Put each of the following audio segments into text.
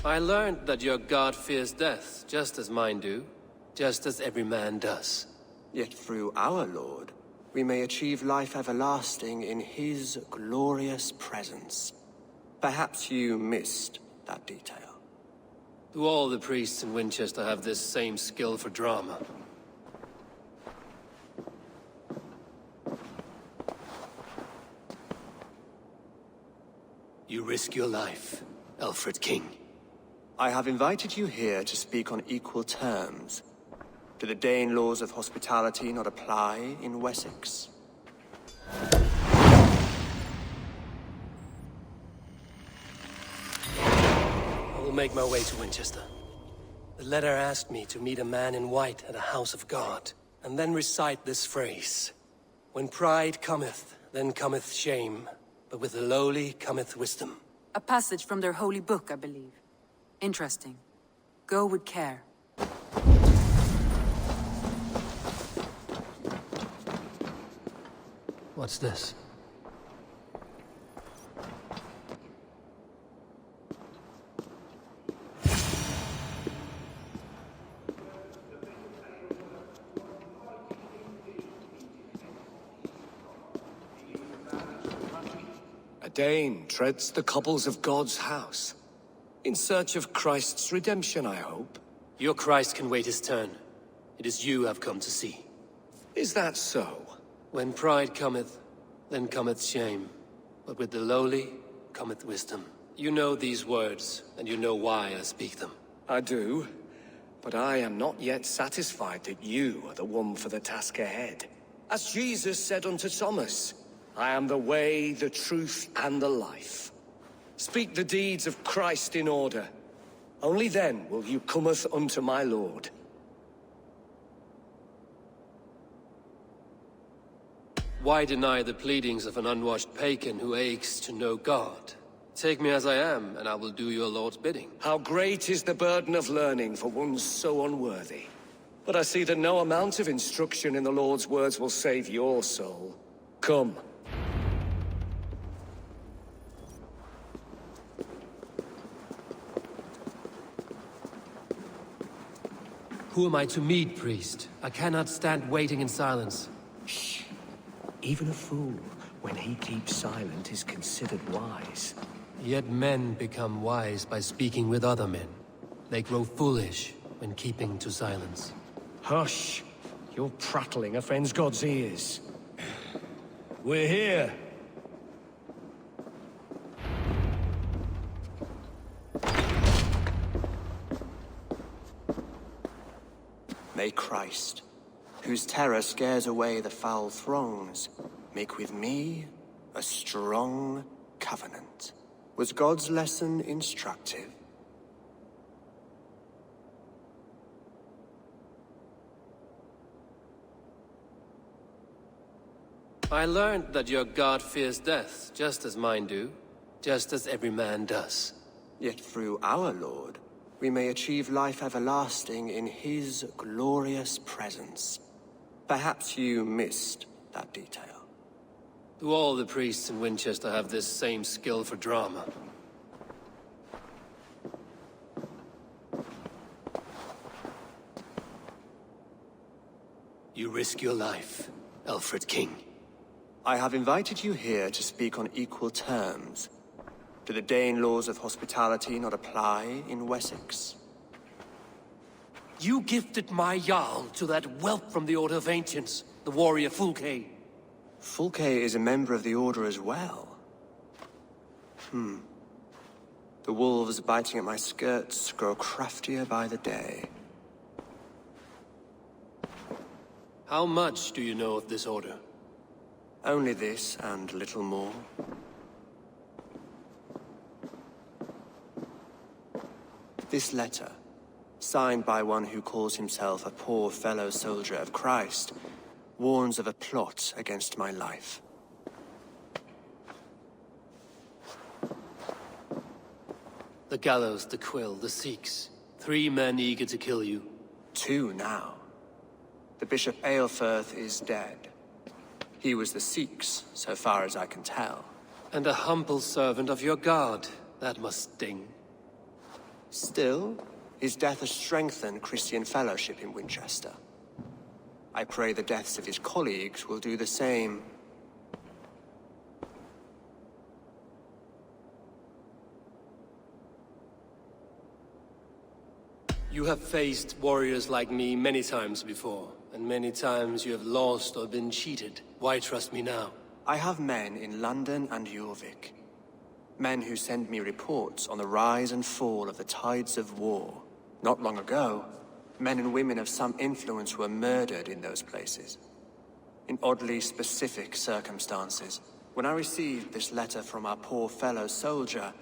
I learned that your god fears death, just as mine do. Just as every man does. Yet through our Lord, we may achieve life everlasting in his glorious presence. Perhaps you missed that detail. Do all the priests in Winchester have this same skill for drama? You risk your life, Alfred King. I have invited you here to speak on equal terms. Do the Dane laws of hospitality not apply in Wessex? I will make my way to Winchester. The letter asked me to meet a man in white at a house of God, and then recite this phrase. When pride cometh, then cometh shame, but with the lowly cometh wisdom. A passage from their holy book, I believe. Interesting. Go with care. What's this? A Dane treads the cobbles of God's house. In search of Christ's redemption, I hope. Your Christ can wait his turn. It is you I've come to see. Is that so? When pride cometh, then cometh shame. But with the lowly cometh wisdom. You know these words, and you know why I speak them. I do. But I am not yet satisfied that you are the one for the task ahead. As Jesus said unto Thomas, I am the way, the truth, and the life. Speak the deeds of Christ in order. Only then will you cometh unto my Lord. Why deny the pleadings of an unwashed pagan who aches to know God? Take me as I am, and I will do your Lord's bidding. How great is the burden of learning for one so unworthy. But I see that no amount of instruction in the Lord's words will save your soul. Come. Who am I to meet, priest? I cannot stand waiting in silence. Shh. Even a fool, when he keeps silent, is considered wise. Yet men become wise by speaking with other men. They grow foolish when keeping to silence. Hush! Your prattling offends God's ears. We're here. May Christ, whose terror scares away the foul throngs, make with me a strong covenant. Was God's lesson instructive? I learned that your god fears death, just as mine do. Just as every man does. Yet through our Lord, we may achieve life everlasting in his glorious presence. Perhaps you missed that detail. Do all the priests in Winchester have this same skill for drama? You risk your life, Alfred King. I have invited you here to speak on equal terms. Do the Dane laws of hospitality not apply in Wessex? You gifted my Jarl to that whelp from the Order of Ancients, the warrior Fulke. Fulke is a member of the Order as well. The wolves biting at my skirts grow craftier by the day. How much do you know of this Order? Only this and little more. This letter, signed by one who calls himself a poor fellow soldier of Christ, warns of a plot against my life. The gallows, the quill, the Sikhs. 3 men eager to kill you. 2 now. The Bishop Eilfirth is dead. He was the Sikhs, so far as I can tell. And a humble servant of your god. That must sting. Still, his death has strengthened Christian fellowship in Winchester. I pray the deaths of his colleagues will do the same. You have faced warriors like me many times before, and many times you have lost or been cheated. Why trust me now? I have men in London and Jorvik. Men who send me reports on the rise and fall of the tides of war. Not long ago, men and women of some influence were murdered in those places. In oddly specific circumstances. When I received this letter from our poor fellow soldier,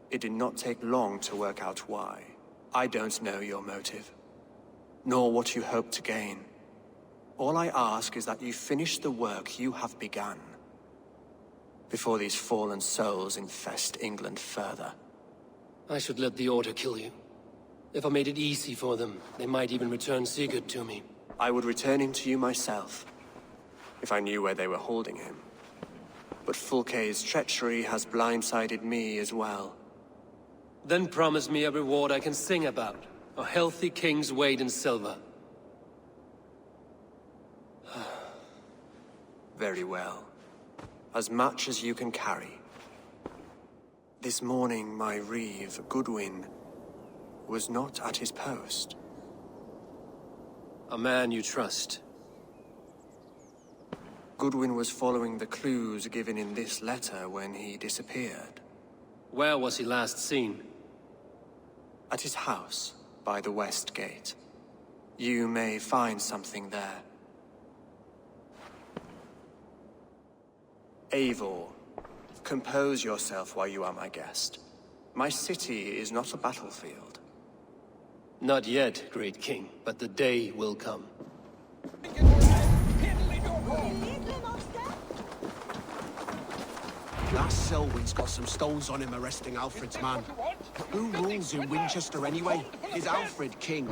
it did not take long to work out why. I don't know your motive, nor what you hope to gain. All I ask is that you finish the work you have begun, before these fallen souls infest England further. I should let the Order kill you. If I made it easy for them, they might even return Sigurd to me. I would return him to you myself, if I knew where they were holding him. But Fulke's treachery has blindsided me as well. Then promise me a reward I can sing about. A healthy king's weight in silver. Very well. As much as you can carry. This morning, my Reeve, Goodwin, was not at his post. A man you trust. Goodwin was following the clues given in this letter when he disappeared. Where was he last seen? At his house, by the West Gate. You may find something there. Eivor, compose yourself while you are my guest. My city is not a battlefield. Not yet, great king, but the day will come. Last Selwyn's got some stones on him arresting Alfred's man. But who rules in Winchester anyway? Is Alfred king?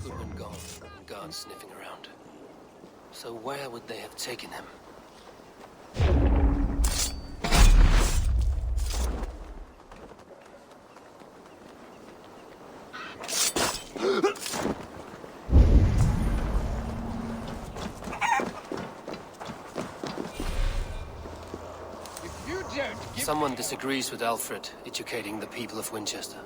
Goodwin gone, and guards sniffing around. So where would they have taken him? Someone disagrees with Alfred educating the people of Winchester.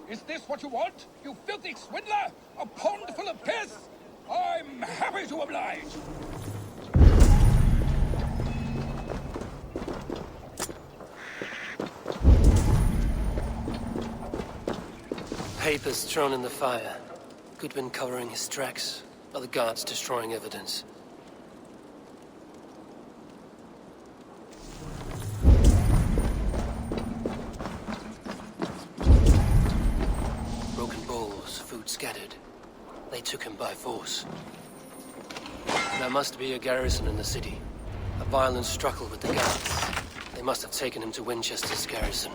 Is this what you want, you filthy swindler? A pond full of piss? I'm happy to oblige. Papers thrown in the fire. Goodwin covering his tracks. Other guards destroying evidence. Broken bowls, food scattered. They took him by force. There must be a garrison in the city. A violent struggle with the guards. They must have taken him to Winchester's garrison.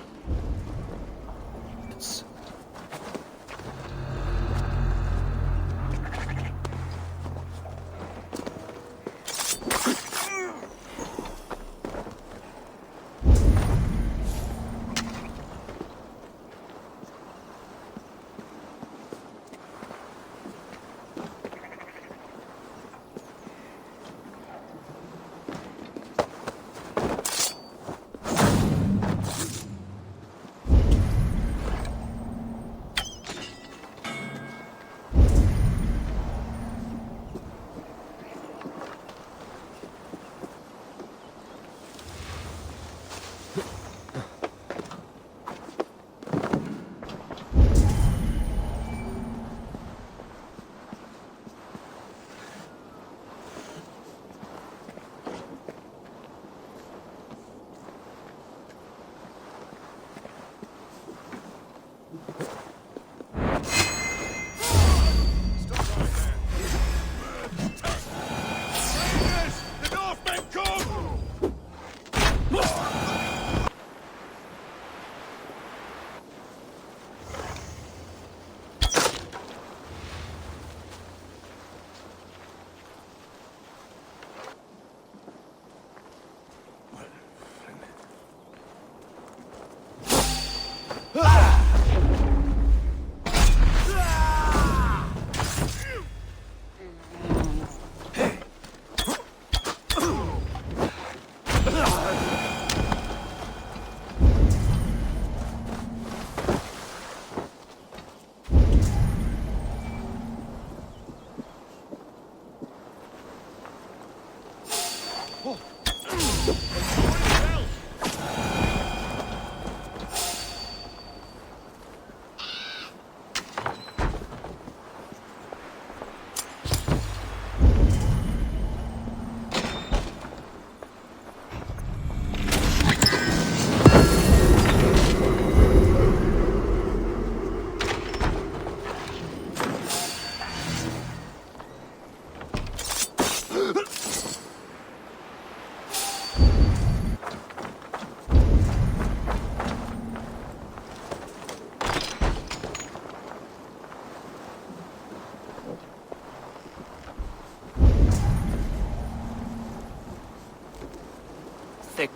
Thick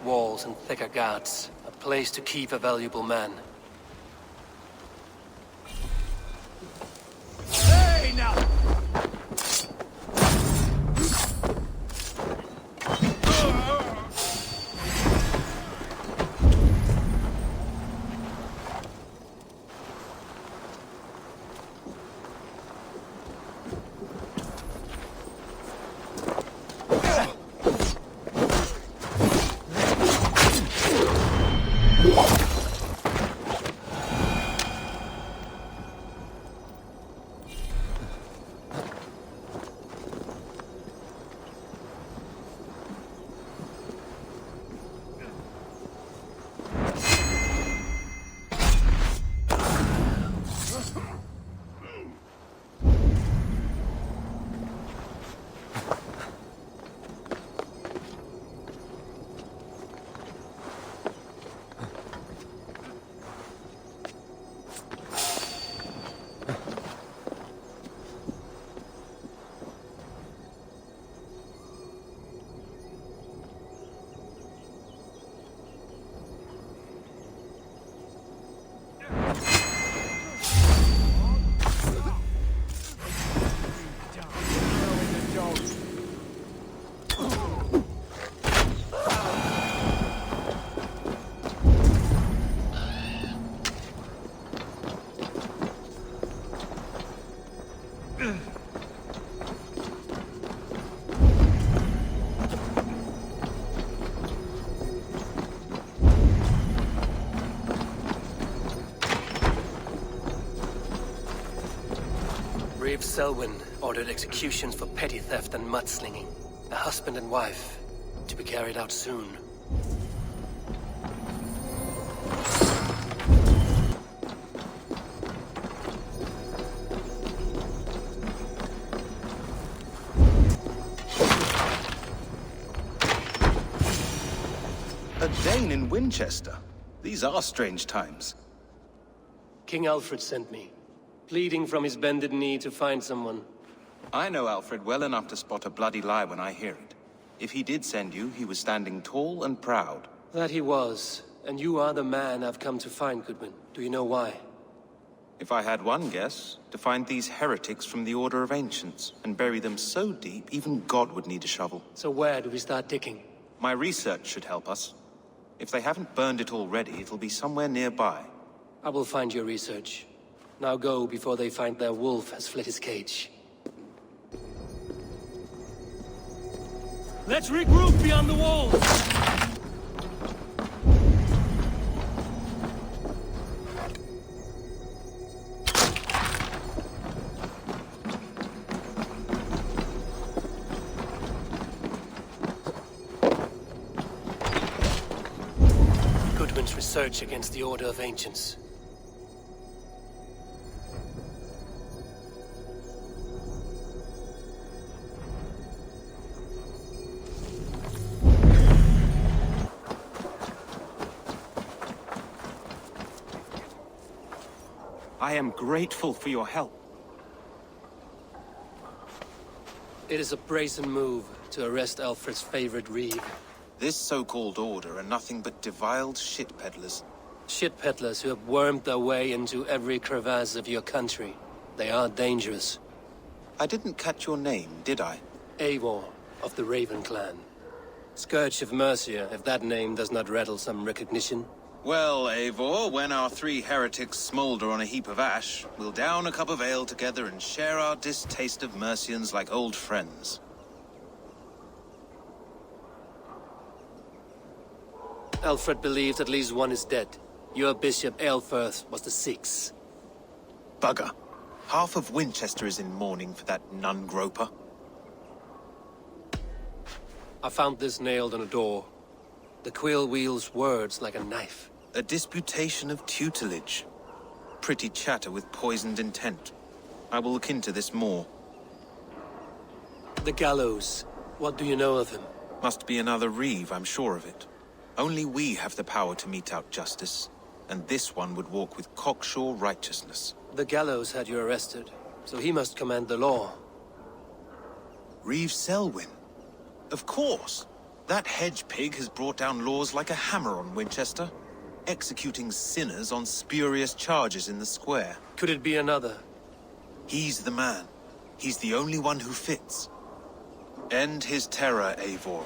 walls and thicker guards. A place to keep a valuable man. Hey, now! Reeve Selwyn ordered executions for petty theft and mudslinging. A husband and wife, to be carried out soon. A Dane in Winchester? These are strange times. King Alfred sent me, pleading from his bended knee to find someone. I know Alfred well enough to spot a bloody lie when I hear it. If he did send you, he was standing tall and proud. That he was, and you are the man I've come to find, Goodman. Do you know why? If I had one guess, to find these heretics from the Order of Ancients, and bury them so deep, even God would need a shovel. So where do we start digging? My research should help us. If they haven't burned it already, it'll be somewhere nearby. I will find your research. Now go before they find their wolf has fled his cage. Let's regroup beyond the walls! Goodwin's research against the Order of Ancients. I am grateful for your help. It is a brazen move to arrest Alfred's favorite Reeve. This so-called order are nothing but deviled shit peddlers. Shit peddlers who have wormed their way into every crevasse of your country. They are dangerous. I didn't catch your name, did I? Eivor, of the Raven clan. Scourge of Mercia, if that name does not rattle some recognition. Well, Eivor, when our three heretics smolder on a heap of ash, we'll down a cup of ale together and share our distaste of Mercians like old friends. Alfred believes at least one is dead. Your Bishop Aelfirth was the sixth. Bugger. Half of Winchester is in mourning for that nun-groper. I found this nailed on a door. The quill wields words like a knife. A disputation of tutelage. Pretty chatter with poisoned intent. I will look into this more. The gallows. What do you know of him? Must be another Reeve, I'm sure of it. Only we have the power to mete out justice, and this one would walk with cocksure righteousness. The gallows had you arrested, so he must command the law. Reeve Selwyn? Of course! That hedge pig has brought down laws like a hammer on Winchester, executing sinners on spurious charges in the square. Could it be another? He's the man. He's the only one who fits. End his terror, Eivor,